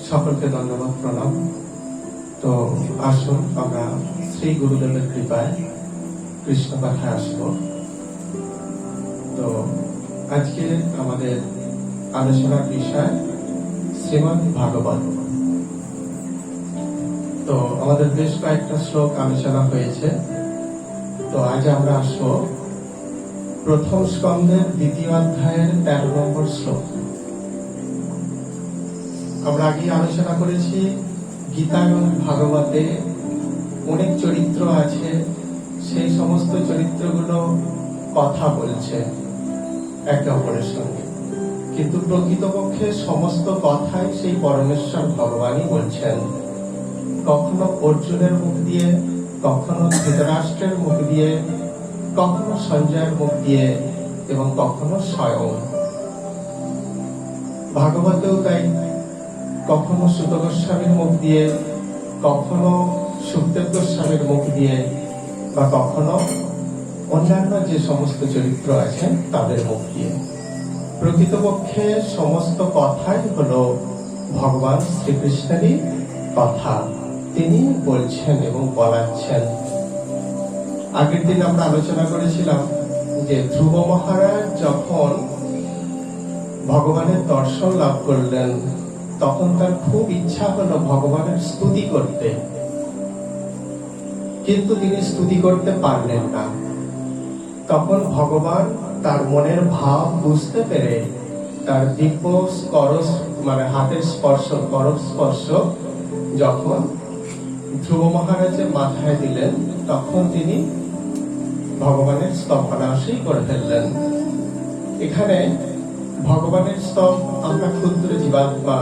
সকলকে ধন্যবাদ, প্রণাম। তো আসুন আমরা শ্রী গুরুদেবের কৃপায় কৃষ্ণ কথায় আসব। তো আজকে আমাদের আলোচনার বিষয় শ্রীমদ্ ভাগবত। তো আমাদের বেশ কয়েকটা শ্লোক আলোচনা হয়েছে। তো আজ আমরা আসব প্রথম স্কন্ধের 2য় অধ্যায়ের 13 নম্বর শ্লোক। আমরা আগে আলোচনা করেছি গীতা এবং ভাগবতে অনেক চরিত্র আছে, সেই সমস্ত চরিত্রগুলো কথা বলছে একে অপরের সঙ্গে, কিন্তু প্রকৃতপক্ষে সমস্ত কথাই সেই পরমেশ্বর ভগবানই বলছেন। কখনো অর্জুনের মুখ দিয়ে, কখনো ধৃতরাষ্ট্রের মুখ দিয়ে, কখনো সঞ্জয়ের মুখ দিয়ে, এবং কখনো স্বয়ং। ভাগবতেও তাই কখনো সুত গোস্বামীর মুখ দিয়ে, কখনো সুখদেব গোস্বামীর মুখ দিয়ে, বা কখনো অন্যান্য যে সমস্ত চরিত্র আছেন তাদের মুখ দিয়ে। প্রকৃতপক্ষে সমস্ত কথাই হলো ভগবান শ্রীকৃষ্ণেরই কথা, তিনি বলছেন এবং বলাচ্ছেন। আগের দিন আমরা আলোচনা করেছিলাম যে ধ্রুব মহারাজ যখন ভগবানের দর্শন লাভ করলেন, তখন তার খুব ইচ্ছা হলো ভগবানের স্তুতি করতে, কিন্তু তিনি স্তুতি করতে পারলেন না। তখন ভগবান তার মনের ভাব বুঝতে পেরে তার দিব্য করস হাতের স্পর্শ, করস স্পর্শ যখন ধ্রুব মহারাজের মাথায় দিলেন, তখন তিনি ভগবানের স্তবনাশই করে ফেললেন। এখানে ভগবানের স্তব আমরা ক্ষুদ্র জীবাত্মা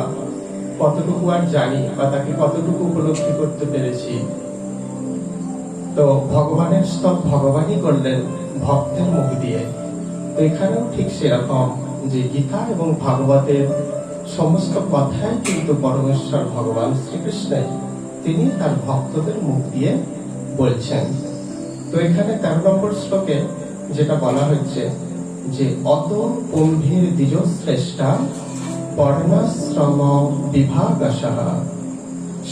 কতটুকু আর জানি, বা তাকে কতটুকু উপলব্ধি করতে পেরেছি। তো ভগবানের স্তব ভগবানই করলেন ভক্তের মুখ দিয়ে। তো এখানেও ঠিক সেরকম, যে গীতা এবং ভাগবতের সমস্ত কথাই কিন্তু পরমেশ্বর ভগবান শ্রীকৃষ্ণের, তিনি তার ভক্তদের মুখ দিয়ে বলছেন। তো এখানে 13 নম্বর শ্লোকে যেটা বলা হচ্ছে যে অত গম্ভীর দ্বিজ শ্রেষ্ঠা বর্ণাশ্রম বিভাগশঃ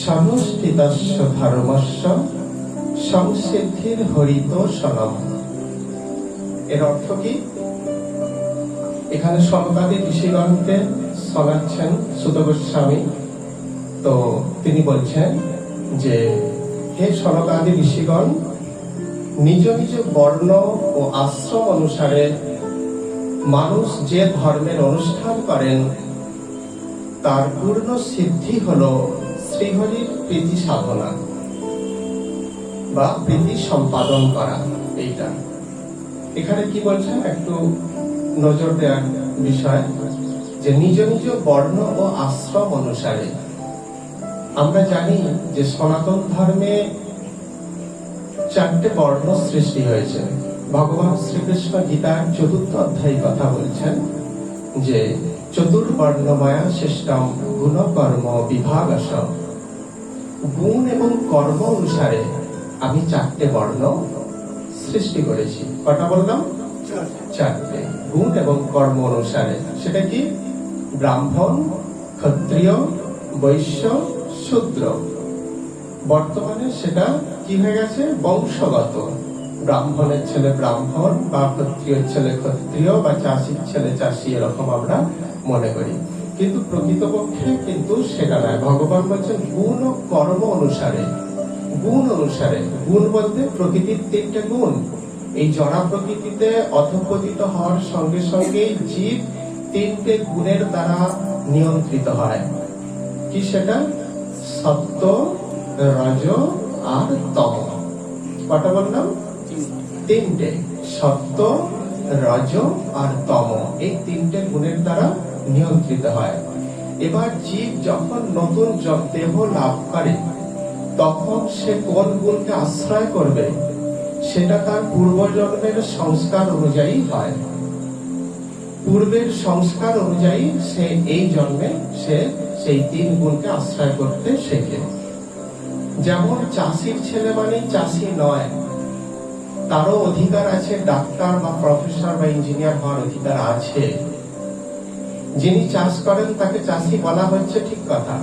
সমষ্টিতস্য ধর্মস্য সংসিদ্ধির হরিতোষণম। এর অর্থ কি? এখানে সনকাদি ঋষিগণকে শোনাচ্ছেন সুত গোস্বামী। তো তিনি বলছেন যে হে সনকাদি ঋষিগণ, নিজ নিজ বর্ণ ও আশ্রম অনুসারে মানুষ যে ধর্মের অনুষ্ঠান করেন তার পূর্ণ সিদ্ধি হলো শ্রীহরির প্রীতি সাধনা বা প্রীতি সম্পাদন করা। এইটা এখানে কি বলছেন একটু নজর দেওয়ার বিষয়, যে নিজ নিজ বর্ণ ও আশ্রম অনুসারে। আমরা জানি যে সনাতন ধর্মে 4টে বর্ণ সৃষ্টি হয়েছে। ভগবান শ্রীকৃষ্ণ গীতার 4th অধ্যায়ে কথা বলছেন যে চতুর্বর্ণময়া সিস্টেম গুণ কর্ম বিভাগশ। গুণ এবং কর্ম অনুসারে আমি 4টে বর্ণ সৃষ্টি করেছি। কটা বললাম? 4টে। গুণ এবং কর্ম অনুসারে, সেটা কি? ব্রাহ্মণ, ক্ষত্রিয়, বৈশ্য, শূদ্র। বর্তমানে সেটা কি হয়ে গেছে? বংশগত। ব্রাহ্মণের ছেলে ব্রাহ্মণ, বা ক্ষত্রিয়ের ছেলে ক্ষত্রিয়, বা চাষির ছেলে চাষি, এরকম আমরা মনে করি। কিন্তু প্রকৃতপক্ষে কিন্তু সেটা নয়। ভগবান বলছেন গুণ ও কর্ম অনুসারে। গুণ অনুসারে, গুণ বলতে প্রকৃতির 3টে গুণ। এই জড়া প্রকৃতিতে অধঃপতিত হওয়ার সঙ্গে সঙ্গে জীব 3টে গুণের দ্বারা নিয়ন্ত্রিত হয়। কি সেটা? সত্য, রজ আর তম। কটা বললাম? 3টে। সত্য, রজ আর তম, এই 3টে গুণের দ্বারা নিয়ন্ত্রিত হয়। এবার জীব যখন নতুন দেহ লাভ করে, তখন সে কোন গুণকে আশ্রয় করবে সেটা তার পূর্বজন্মের সংস্কার অনুযায়ী হয়। পূর্বের সংস্কার অনুযায়ী সে এই জন্মে সে সেই 3 গুণকে আশ্রয় করতে শেখে। যেমন চাষির ছেলে মানে চাষি নয়, তারও অধিকার আছে, ডাক্তার বা প্রফেসর বা ইঞ্জিনিয়ার হওয়ার অধিকার আছে। যিনি চাষ করেন তাকে চাষি বলা হচ্ছে ঠিক কথা,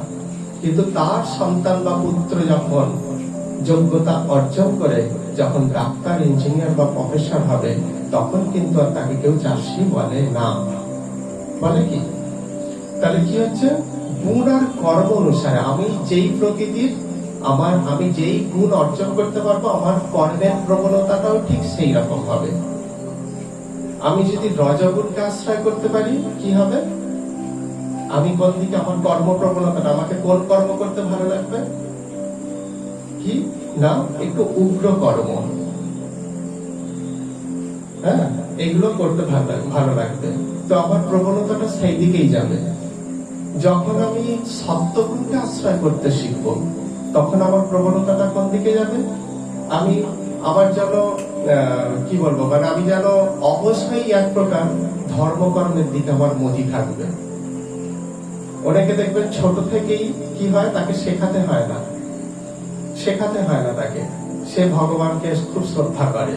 কিন্তু তার সন্তান বা পুত্র যখন যোগ্যতা অর্জন করে যখন ডাক্তার, ইঞ্জিনিয়ার বা প্রফেসর হবে, তখন কিন্তু আর তাকে কেউ চাষি বলে না। বলে কি? তাহলে কি হচ্ছে? গুণ আর কর্ম অনুসারে আমি যেই প্রকৃতির, আমি যেই গুণ অর্জন করতে পারবো, আমার কর্মের প্রবণতাটাও ঠিক সেই রকম হবে। আমি যদি রজগুণকে আশ্রয় করতে পারি, কি হবে? আমি কোন দিকে আমার কর্ম প্রবণতাটা, আমাকে কোন কর্ম করতে ভালো লাগবে? কি না, একটু উগ্র কর্ম, হ্যাঁ, এগুলো করতে ভালো লাগবে। তো আমার প্রবণতাটা সেই দিকেই যাবে। যখন আমি সত্যগুণকে আশ্রয় করতে শিখবো, তখন আমার প্রবণতাটা কোন দিকে যাবে? আমার যেন কি বলবো, মানে আমি যেন অবশ্যই এক প্রকার ধর্মকর্মের দিকে আমার মতি থাকবে। অনেকে দেখবেন ছোট থেকেই কি হয়, তাকে শেখাতে হয় না তাকে, সে ভগবানকে খুব শ্রদ্ধা করে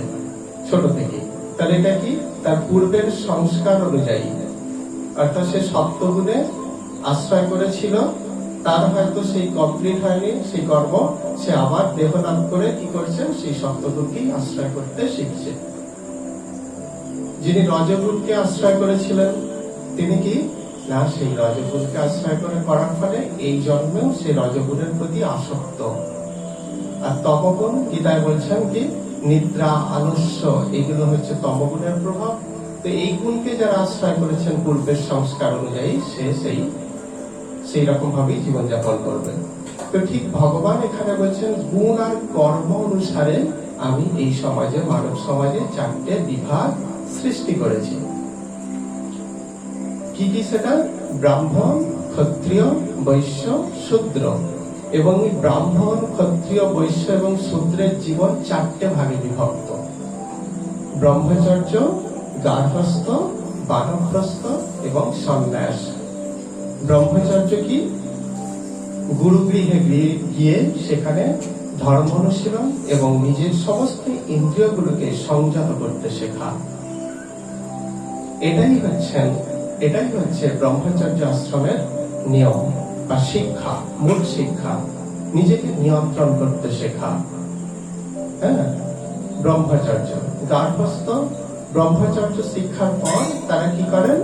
ছোট থেকেই। তাহলে এটা কি? তার পূর্বের সংস্কার অনুযায়ী, অর্থাৎ সে সত্যগুণে আশ্রয় করেছিল, তার হয়তো সেই কমপ্লিট হয়নি সেই কর্ম, সে আবার দেহ লাভ করে কি করছে? সেই সত্যগুণকেই আশ্রয় করতে শিখছে। যিনি রজগুণকে আশ্রয় করেছিলেন, তিনি কি না, সেই রজগুণকে আশ্রয় করার ফলে এই জন্মেও সে রজগুণের প্রতি আসক্ত। আর তমগুণ, গীতায় বলছেন কি, নিদ্রা, আলস্য, এগুলো হচ্ছে তমগুণের প্রভাব। তো এই গুণকে যারা আশ্রয় করেছেন পূর্বের সংস্কার অনুযায়ী, সে সেই রকম ভাবেই জীবনযাপন করবে। তো ঠিক ভগবান এখানে বলছেন, গুণ আর কর্ম অনুসারে আমি এই সমাজে, মানব সমাজে 4টে বিভাগ সৃষ্টি করেছি। কি কি সেটা? ব্রাহ্মণ, ক্ষত্রিয়, বৈশ্য, শূদ্র। এবং এই ব্রাহ্মণ, ক্ষত্রিয়, বৈশ্য এবং শূদ্রের জীবন 4টে ভাগে বিভক্ত: ব্রহ্মচর্য, গার্হস্থ, বানপ্রস্থ এবং সন্ন্যাস। ব্রহ্মচর্য কি? গুরুগৃহে গিয়ে সেখানে ধর্ম অনুশীলন এবং নিজের সমস্ত ইন্দ্রিয়গুলোকে সংযত করতে শেখা। এটাই হচ্ছে ব্রহ্মচর্য আশ্রমের নিয়ম বা শিক্ষা, মূল শিক্ষা, নিজেকে নিয়ন্ত্রণ করতে শেখা। হ্যাঁ, ব্রহ্মচর্য। গার্হস্থ, ব্রহ্মচর্য শিক্ষার পর তারা কি করেন?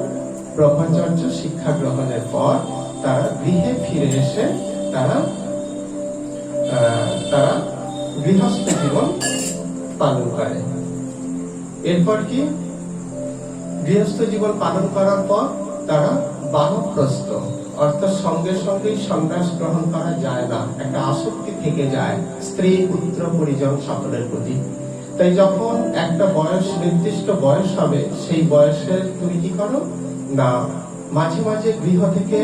ব্রহ্মচর্য শিক্ষা গ্রহণের পর তারা গৃহে ফিরে এসে তারা গৃহস্থ জীবন পালন করে। এরপর কি? গৃহস্থ জীবন পালন করার পর তারা বানপ্রস্থ, অর্থাৎ সঙ্গে সঙ্গেই সন্ন্যাস গ্রহণ করা যায় না, একটা আসক্তি থেকে যায় স্ত্রী, পুত্র, পরিজন সকলের প্রতি। তাই যখন একটা নির্দিষ্ট বয়স হবে, সেই বয়সে তুমি কি করো না, মাঝে মাঝে গৃহ থেকে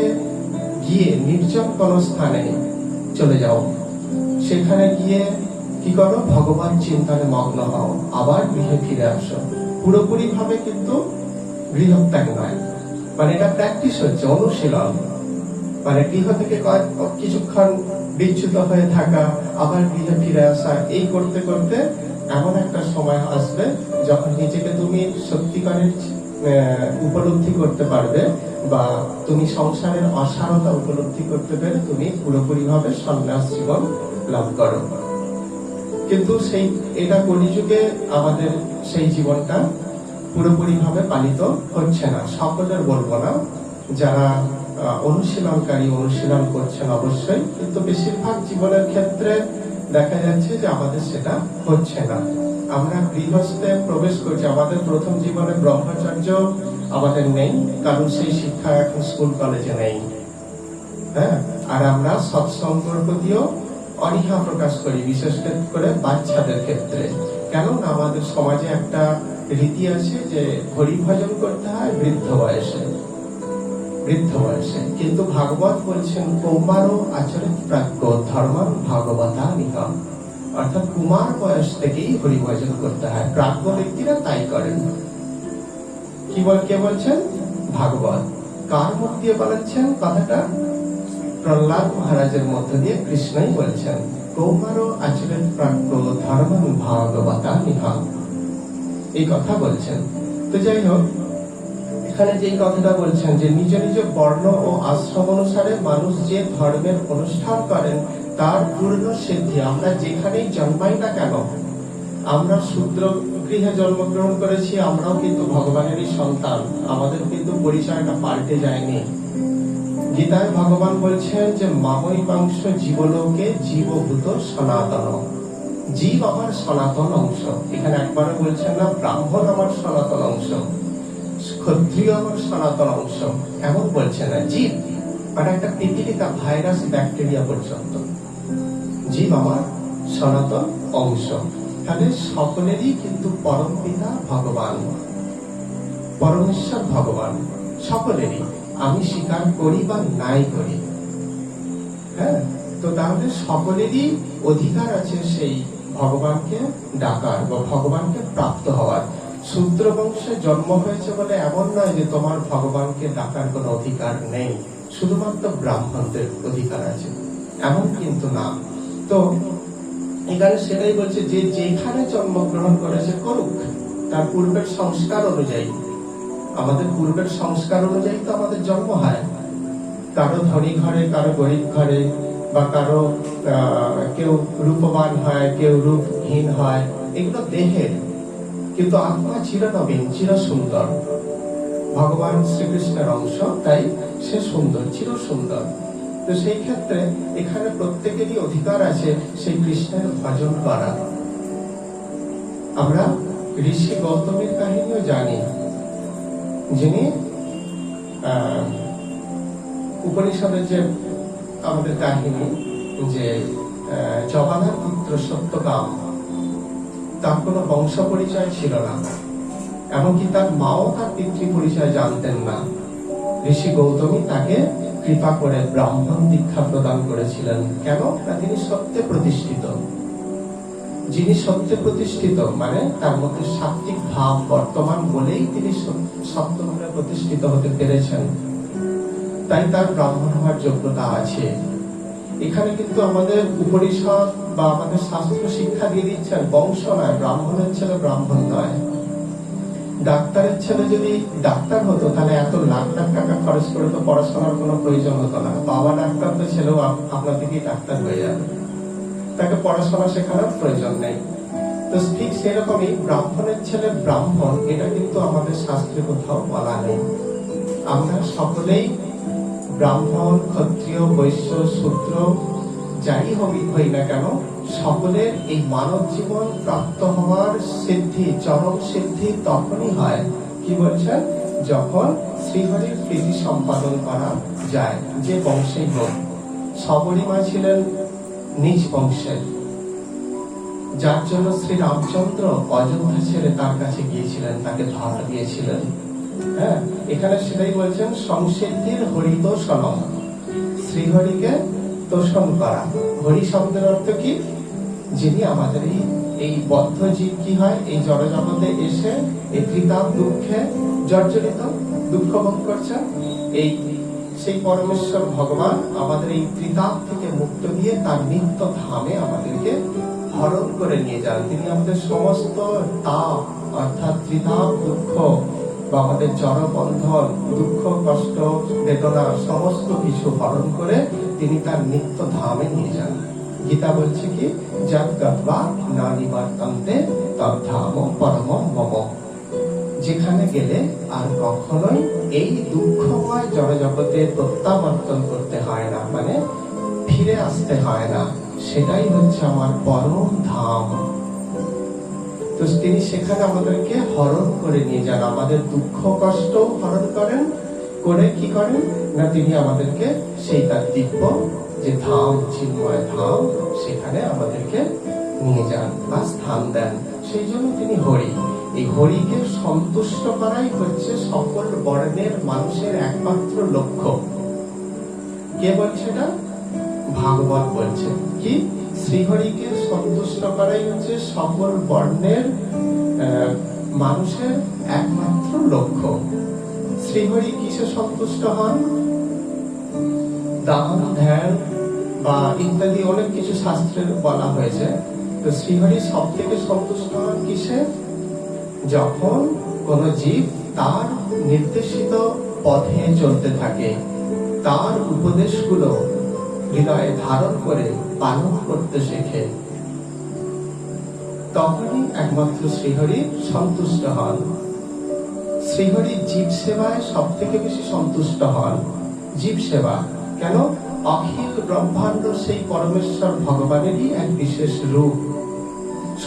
গিয়ে নির্জন কোন স্থানে চলে যাও, সেখানে গিয়ে কি করো? ভগবান চিন্তনে মগ্ন হও, আবার গৃহে ফিরে আসো। পুরোপুরি ভাবে কিন্তু গৃহত্যাগ নয়, মানে এটা প্র্যাকটিস হচ্ছে, অনুশীলন। মানে গৃহ থেকে কিছুক্ষণ বিচ্যুত হয়ে থাকা, আবার গৃহে ফিরে আসা, এই করতে করতে এমন একটা সময় আসবে যখন নিজেকে তুমি সত্যিকারের উপলব্ধি করতে পারবে, বা তুমি সংসারের অসারতা উপলব্ধি করতে পেরে তুমি পুরোপুরি ভাবে সন্ন্যাস জীবন লাভ করো। কিন্তু এটা কলিযুগে আমাদের সেই জীবনটা পুরোপুরি ভাবে পালিত হচ্ছে না। সকলের বলবো না, যারা অনুশীলনকারী অনুশীলন করছেন অবশ্যই, কিন্তু বেশিরভাগ জীবনের ক্ষেত্রে দেখা যাচ্ছে যে আমাদের সেটা হচ্ছে না। আমরা গৃহস্থে প্রবেশ করছি, আমাদের প্রথম জীবনে ব্রহ্মচর্য আমাদের নেই, কারণ সেই শিক্ষা এখন স্কুল কলেজে নেই। হ্যাঁ, আর আমরা সৎসঙ্গের প্রতিও অনীহা প্রকাশ করি, বিশেষ করে বাচ্চাদের ক্ষেত্রে। কেন? আমাদের সমাজে একটা রীতি আছে যে হরিভজন করতে হয় বৃদ্ধ বয়সে। কিন্তু ভাগবত বলছেন, কৌমারও আচরিত প্রাজ্ঞ ধর্মং ভাগবতা নিহম, অর্থাৎ কুমার বয়স থেকেই হরিভজন করতে হয়। প্রাজ্ঞ ব্যক্তিরা তাই করেন। কে বলছেন? ভাগবত। কার মুখ দিয়ে বলেছেন কথাটা? প্রহ্লাদ মহারাজের মধ্য দিয়ে কৃষ্ণই বলছেন, কৌমারও আচরিত প্রাজ্ঞ ধর্মং ভাগবতা নিহম, এই কথা বলছেন। তো যাই হোক, এখানে যে কথাটা বলছেন যে নিজ নিজ বর্ণ ও আশ্রম অনুসারে মানুষ যে ধর্মের অনুষ্ঠান করেন তার পূর্ণ সিদ্ধি। আমরা যেখানেই জন্মাই না কেন, আমরা শূদ্র গৃহে জন্মগ্রহণ করেছি, আমরাও কিন্তু ভগবানেরই সন্তান, আমাদের কিন্তু পরিচয়টা পাল্টে যায়নি। গীতায় ভগবান বলছেন যে মামৈবাংশ জীবলোকে জীবভূত সনাতন, জীব আমার সনাতন অংশ। এখানে একবারও বলছেন না ব্রাহ্মণ আমার সনাতন অংশ, ক্ষত্রিয় আমার সনাতন অংশ, এমন বলছে না। জীব মানে একটা পিপিলিকা, ভাইরাস, ব্যাকটেরিয়া পর্যন্ত জীব আমার সনাতন অংশ। তাহলে সকলেরই কিন্তু পরম পিতা ভগবান, পরমেশ্বর ভগবান সকলেরই, আমি স্বীকার করি বা নাই করি। হ্যাঁ, তো তাহলে সকলেরই অধিকার আছে সেই ভগবানকে ডাকার বা ভগবানকে প্রাপ্ত হওয়ার। শূদ্র বংশে জন্ম হয়েছে বলে এমন নয় যে তোমার ভগবানকে ডাকার কোনো অধিকার নেই, শুধুমাত্র ব্রাহ্মণদের অধিকার আছে, এমন কিন্তু না। তো এখানে সেটাই বলছে যে যেখানে জন্মগ্রহণ করেছে করুক, তার পূর্বের সংস্কার অনুযায়ী। আমাদের পূর্বের সংস্কার অনুযায়ী তো আমাদের জন্ম হয়, কারো ধনী ঘরে, কারো গরিব ঘরে, বা কারো কেউ রূপবান হয়, কেউ রূপহীন হয়, এগুলো দেহের, কিন্তু আত্মা চিরনবীন, চির সুন্দর। ভগবান শ্রীকৃষ্ণের অংশ, তাই সে সুন্দর, চির সুন্দর। তো সেই ক্ষেত্রে এখানে প্রত্যেকেরই অধিকার আছে সেই কৃষ্ণের ভজন করা। আমরা ঋষি গৌতমের কাহিনীও জানি, যিনি উপনিষদের যে আমাদের কাহিনী যে জগন্নাথ পুত্র সত্যকাম, তার কোনো বংশ পরিচয় ছিল না, এমনকি তার মাও তার পিতৃ পরিচয় জানতেন না। ঋষি গৌতমী তাকে কৃপা করে ব্রাহ্মণ দীক্ষা প্রদান করেছিলেন। কেন না তিনি সত্যে প্রতিষ্ঠিত। যিনি সত্যে প্রতিষ্ঠিত মানে তার মধ্যে সাত্বিক ভাব বর্তমান বলেই তিনি সত্যভাবে প্রতিষ্ঠিত হতে পেরেছেন, তাই তার ব্রাহ্মণ হওয়ার যোগ্যতা আছে। এখানে কিন্তু আমাদের উপনিষদ বা আমাদের শাস্ত্র শিক্ষা দিয়ে দিচ্ছেন বংশ নয়, ব্রাহ্মণের ছেলে ব্রাহ্মণ নয়। ডাক্তারের ছেলে যদি ডাক্তার হতো তাহলে এত লাখ লাখ টাকা খরচ করে তো পড়াশোনার কোনো প্রয়োজন হতো না। বাবা ডাক্তার, তো ছেলেও আপনার দিকেই ডাক্তার হয়ে যাবে, তাকে পড়াশোনা শেখানোর প্রয়োজন নেই। তো ঠিক সেরকমই ব্রাহ্মণের ছেলে ব্রাহ্মণ, এটা কিন্তু আমাদের শাস্ত্রে কোথাও বলা নেই। আমরা সকলেই ব্রাহ্মণ, ক্ষত্রিয়, বৈশ্য, শূদ্র, যাই হই না কেন, সকলের এই মানব জীবন প্রাপ্ত হওয়ার সিদ্ধি, চরম সিদ্ধি তখনই হয়, কি বলছেন, যখন শ্রীহরির প্রীতি সম্পাদন করা যায়, যে বংশেই হোক। শবরী মা ছিলেন নিজ বংশের, যার জন্য শ্রী রামচন্দ্র অযোধ্যা ছেড়ে তার কাছে গিয়েছিলেন, তাকে ধরা দিয়েছিলেন। হ্যাঁ, এখানে সেটাই বলছেন, সংসিদ্ধির হরিতোষণম, শ্রীহরিকে তোষণ করা। হরি শব্দের অর্থ কি, যিনি আমাদের এই বদ্ধ জীব কি হয়, এই জড়জগতে এসে এই ত্রিতাপ দুঃখে জর্জরিত, দুঃখ ভোগ করছে, এই সেই পরমেশ্বর ভগবান আমাদের এই ত্রিতাপ থেকে মুক্ত দিয়ে তার নিত্য ধামে আমাদেরকে হরণ করে নিয়ে যান। তিনি আমাদের সমস্ত তাপ অর্থাৎ ত্রিতাপ দুঃখ বা আমাদের জড় বন্ধন, দুঃখ, কষ্ট, বেদনা সমস্ত কিছু হরণ করে তিনি তার নিত্য ধামে নিয়ে যান। গীতা বলছে কি, যৎ গত্বা না নিবর্তন্তে তদ্ধাম পরমম মম, যেখানে গেলে আর কখনোই এই দুঃখময় জড়জগতে প্রত্যাবর্তন করতে হয় না, মানে ফিরে আসতে হয় না, সেটাই হচ্ছে আমার পরম ধাম। তো তিনি সেখানে আমাদেরকে হরণ করে নিয়ে যান, আমাদের দুঃখ কষ্ট হরণ করেন, করে কি করেন না তিনি আমাদেরকে সেই তার দিব্য যে ধাম, চিন্ময় ধাম, সেখানে আমাদেরকে নিয়ে যান বা স্থান দেন। সেই জন্য তিনি হরি। এই হরিকে সন্তুষ্ট করাই হচ্ছে সকল বর্ণের মানুষের একমাত্র লক্ষ্য। কে বলছে এটা? ভাগবত বলছে কি, শ্রীহরিকে সন্তুষ্ট করাই হচ্ছে সকল বর্ণের মানুষের একমাত্র লক্ষ্য। শ্রীহরি কিসে সন্তুষ্ট হন? দান, ধ্যান বা ইত্যাদি অনেক কিছু শাস্ত্রের বলা হয়েছে। তো শ্রীহরি সব থেকে সন্তুষ্ট হন কিসে? যখন কোন জীব তার নির্দেশিত পথে চলতে থাকে, তার উপদেশগুলো হৃদয়ে ধারণ করে পালন করতে শেখে, তখনই একমাত্র শ্রীহরি সন্তুষ্ট হন। শ্রীহরি জীব সেবায় সব থেকে বেশি সন্তুষ্ট হন। জীব সেবা কেন? অখিল ব্রহ্মাণ্ড সেই পরমেশ্বর ভগবানেরই এক বিশেষ রূপ।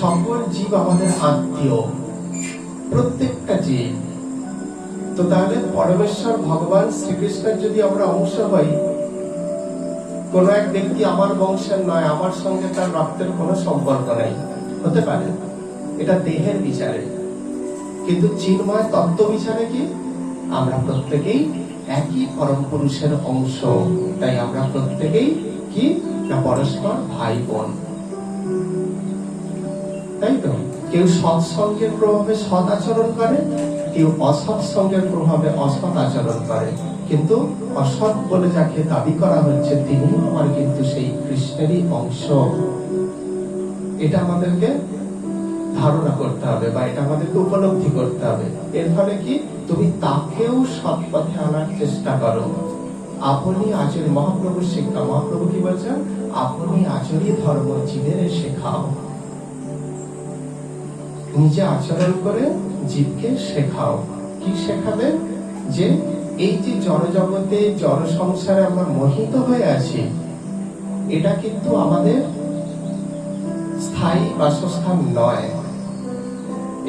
সকল জীব আমাদের আত্মীয়, প্রত্যেকটা জীব। তো তাহলে পরমেশ্বর ভগবান শ্রীকৃষ্ণের যদি আমরা অংশ হই, কোন এক ব্যক্তি আমার বংশের নয়, আমার সঙ্গে তার রক্তের কোনো সম্পর্ক নেই, হতে পারে, এটা দেহের বিচারে। কিন্তু চিন্ময় তত্ত্ব বিচারে কি? আমরা প্রত্যেকেই একই পরম পুরুষের অংশ, তাই আমরা প্রত্যেকেই কি না পরস্পর ভাই বোন। তাই তো কেউ সৎসঙ্গের প্রভাবে সৎ আচরণ করে, কেউ অসৎ সঙ্গের প্রভাবে অসৎ আচরণ করে, কিন্তু অসৎ বলে যাকে দাবি করা হচ্ছে তিনি আমার কিন্তু সেই কৃষ্ণেরই অংশ। এটা আমাদেরকে ধারণা করতে হবে বা এটা আমাদেরকে উপলব্ধি করতে হবে। এর ফলে কি তুমি তাকেও সৎ পথে আনার চেষ্টা করো। আপনি আচরণ, মহাপ্রভুর শিক্ষা, মহাপ্রভু কি বলছেন? আপনি আচরী ধর্ম জীবের শেখাও। নিজে আচরণ করে জীবকে শেখাও। কি শেখাবে? যে এই যে জড় জগতে, জড় সংসারে আমরা মোহিত হয়ে আছি, এটা কিন্তু আমাদের স্থায়ী বাসস্থান নয়।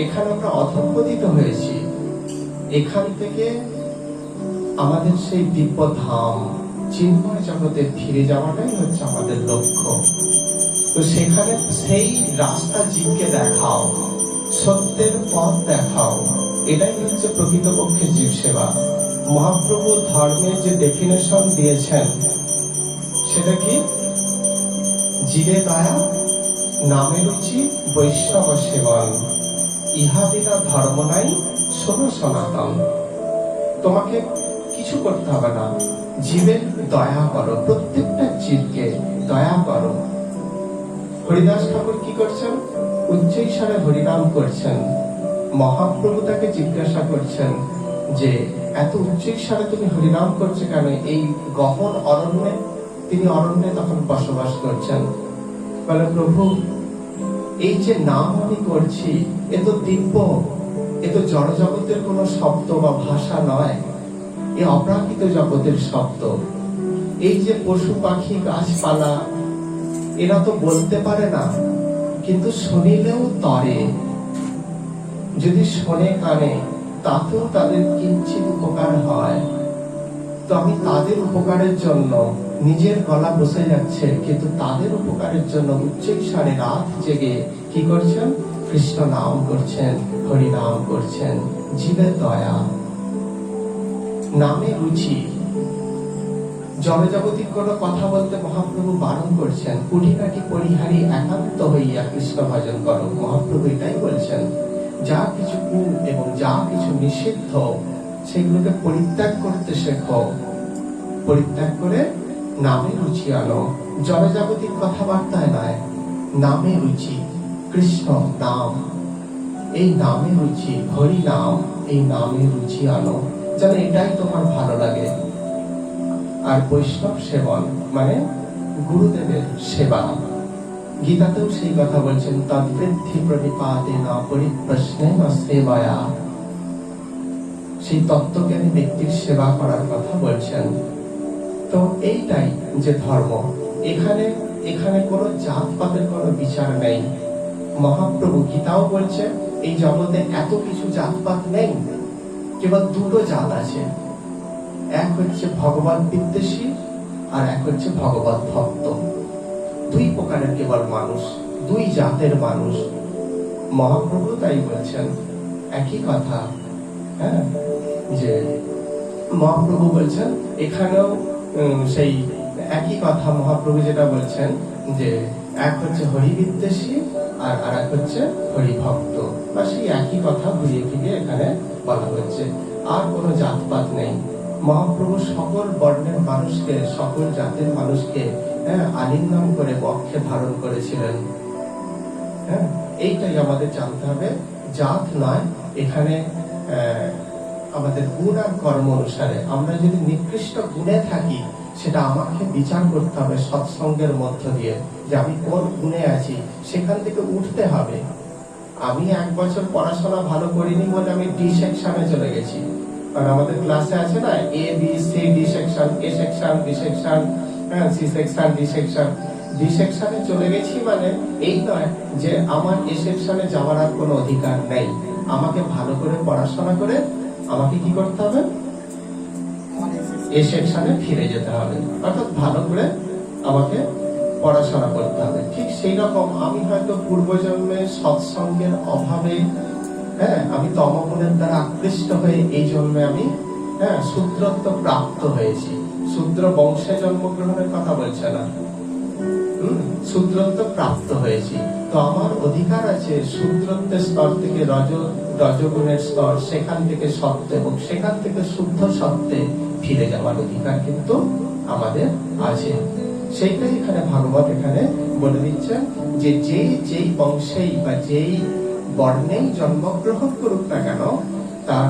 এখানে আমরা অধঃপতিত হয়েছি। এখান থেকে আমাদের সেই দিব্য ধাম চিন্ময় জগতে ফিরে যাওয়াটাই হচ্ছে আমাদের লক্ষ্য। তো সেখানে সেই রাস্তা জীবকে দেখাও, সত্যের পথ দেখাও। এটাই হচ্ছে প্রকৃতপক্ষে জীব সেবা। মহাপ্রভু ধর্মের যে ডেফিনেশন দিয়েছেন সেটা কি? জীবে দয়া, নামে রুচি, বৈষ্ণব সেবন, ইহা বিনা ধর্ম নাই, শোনো সনাতন। তোমাকে কিছু করতে হবে না, জীবের দয়া করো, প্রত্যেকটা জীবকে দয়া করো। হরিদাস ঠাকুর কি করছেন? উচ্চৈঃস্বরে হরিনাম করছেন। মহাপ্রভু তাকে জিজ্ঞাসা করছেন যে এত উচ্চৈঃস্বরে তুমি হরিনাম করছো কেন এই গহন অরণ্যে? তিনি অরণ্যে তখন বসবাস করছেন। বলে, প্রভু এই যে নাম আমি করছি এ তো দিব্য, এ তো জড় জগতের কোন শব্দ বা ভাষা নয়, এ অপ্রাকৃত জগতের শব্দ। এই যে পশু পাখি গাছপালা এরা তো বলতে পারে না, কিন্তু শুনিলেও তরে। যদি শোনে কানে তাতেও তাদের কিঞ্চিত উপকার হয়। তো আমি তাদের উপকারের জন্য, নিজের গলা বসে যাচ্ছে কিন্তু তাদের উপকারের জন্য উচ্চৈঃস্বরে রাত জেগে কি করছেন? কৃষ্ণ নাম করছেন, হরি নাম করছেন। জীবের দয়া, নামে রুচি। জড়জাগতিক কোন কথা বলতে মহাপ্রভু বারণ করছেন। কুটিনাটি পরিহারী একান্ত হইয়া কৃষ্ণ ভজন করো। মহাপ্রভু এটাই বলছেন, যা কিছু কু এবং যা কিছু নিষিদ্ধ সেগুলোকে পরিত্যাগ করতে শেখো। পরিত্যাগ করে নামে রুচি আনো। জড়জাগতিক কথাবার্তায় নয়, নামে রুচি। কৃষ্ণ নাম, এই নামে রুচি, হরি নাম, এই নামে রুচি আনো, যেন এটাই তোমার ভালো লাগে। আর বৈষ্ণব সেবন মানে গুরুদেবের সেবা। গীতাতেও সেই কথা বলছেন, তদ্বৃদ্ধি প্রণিপাতেন পরিপ্রশ্নেন সেবায়া। সেই তত্ত্বজ্ঞানী ব্যক্তির সেবা করার কথা বলছেন। তো এইটাই যে ধর্ম। এখানে এখানে কোনো জাতপাতের কোনো বিচার নেই। মহাপ্রভু গীতাও বলছে এই জগতে এত কিছু জাতপাত নেই, কেবল দুটো জাত আছে। এক হচ্ছে ভগবত বিদ্বেষী আর এক হচ্ছে ভগবত ভক্ত। দুই প্রকারের কেবল মানুষ, দুই জাতের মানুষ। মহাপ্রভু তাই বলছেন একই কথা। হ্যাঁ, যে মহাপ্রভু বলছেন এখানেও সেই একই কথা। মহাপ্রভু যেটা বলছেন যে এক হচ্ছে হরি বিদ্বেষী আর এক হচ্ছে হরি ভক্ত, বা সেই একই কথা ঘুরিয়ে ফিরিয়ে এখানে বলা হচ্ছে। আর কোনো জাতপাত নেই। মহাপ্রভু সকল বর্ণের মানুষকে, সকল জাতের মানুষকে আলিঙ্গন করে বক্ষে ধারণ করেছিলেন। এইটাই আমাদের জানতে হবে। জাত নয়, এখানে আমাদের গুণ আর কর্ম অনুসারে। আমরা যদি নিকৃষ্ট গুণে থাকি, সেটা আমাকে বিচার করতে হবে সৎসঙ্গের মধ্য দিয়ে, যে আমি কোন গুণে আছি, সেখান থেকে উঠতে হবে। আমি 1 বছর পড়াশোনা ভালো করিনি বলে আমি ডি সেকশনে চলে গেছি। কারণ আমাদের ক্লাসে আছে না, A B C D section, A section, B section, C section, D section. D সেকশনে চলে গেছি মানে এই নয় যে আমার এ সেকশনে যাওয়ার আর কোনো অধিকার নেই। আমাকে ভালো করে পড়াশোনা করে আমাকে কি করতে হবে, এ সেকশনে ফিরে যেতে হবে, অর্থাৎ ভালো করে আমাকে পড়াশোনা করতে হবে। ঠিক সেই রকম আমি হয়তো পূর্বজন্মে সৎসঙ্গের অভাবে, আমি তমগুণের দ্বারা আকৃষ্ট হয়ে এই জন্মে আমি শূদ্রত্ব প্রাপ্ত হয়েছি। শূদ্র বংশে জন্মগ্রহণের কথা বলছে না, শূদ্রত্ব প্রাপ্ত হয়েছি। তো আমার অধিকার আছে শূদ্রত্বের স্তর থেকে রজগুণের স্তর, সেখান থেকে সত্য এবং সেখান থেকে শুদ্ধ সত্যে ফিরে যাওয়ার অধিকার কিন্তু আমাদের আছে। সেইটাই এখানে ভাগবত এখানে বলে দিচ্ছেন যে যেই বংশেই বা যেই বর্ণেই জন্মগ্রহণ করুক না কেন, তার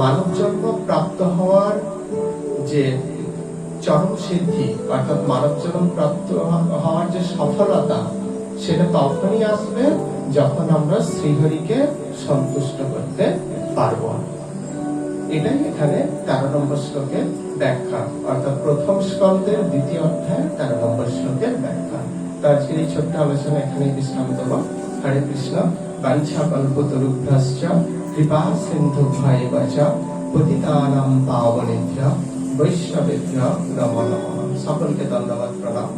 মানব জন্ম প্রাপ্ত হওয়ার যে চরম সিদ্ধি, অর্থাৎ মানব জন্ম প্রাপ্ত হওয়ার যে সফলতা, সেটা তখনই আসবে যখন আমরা শ্রীহরিকে সন্তুষ্ট করতে পারবো। এটাই এখানে 13 নম্বর শ্লোকের ব্যাখ্যা, অর্থাৎ প্রথম স্কন্ধের 2য় অধ্যায় 13 নম্বর শ্লোকের ব্যাখ্যা। তো আজকের এই ছোট্ট আলোচনা এখানে বিশ্রাম দেব। হরে কৃষ্ণ। বাঞ্ছা কল্পতরুভ্যশ্চ কৃপা সিন্ধুভ্যেব চ পতিতানাং পাবনেভ্যো বৈষ্ণবেভ্যো নমো নমঃ। সকলকে ধন্যবাদ, প্রণাম।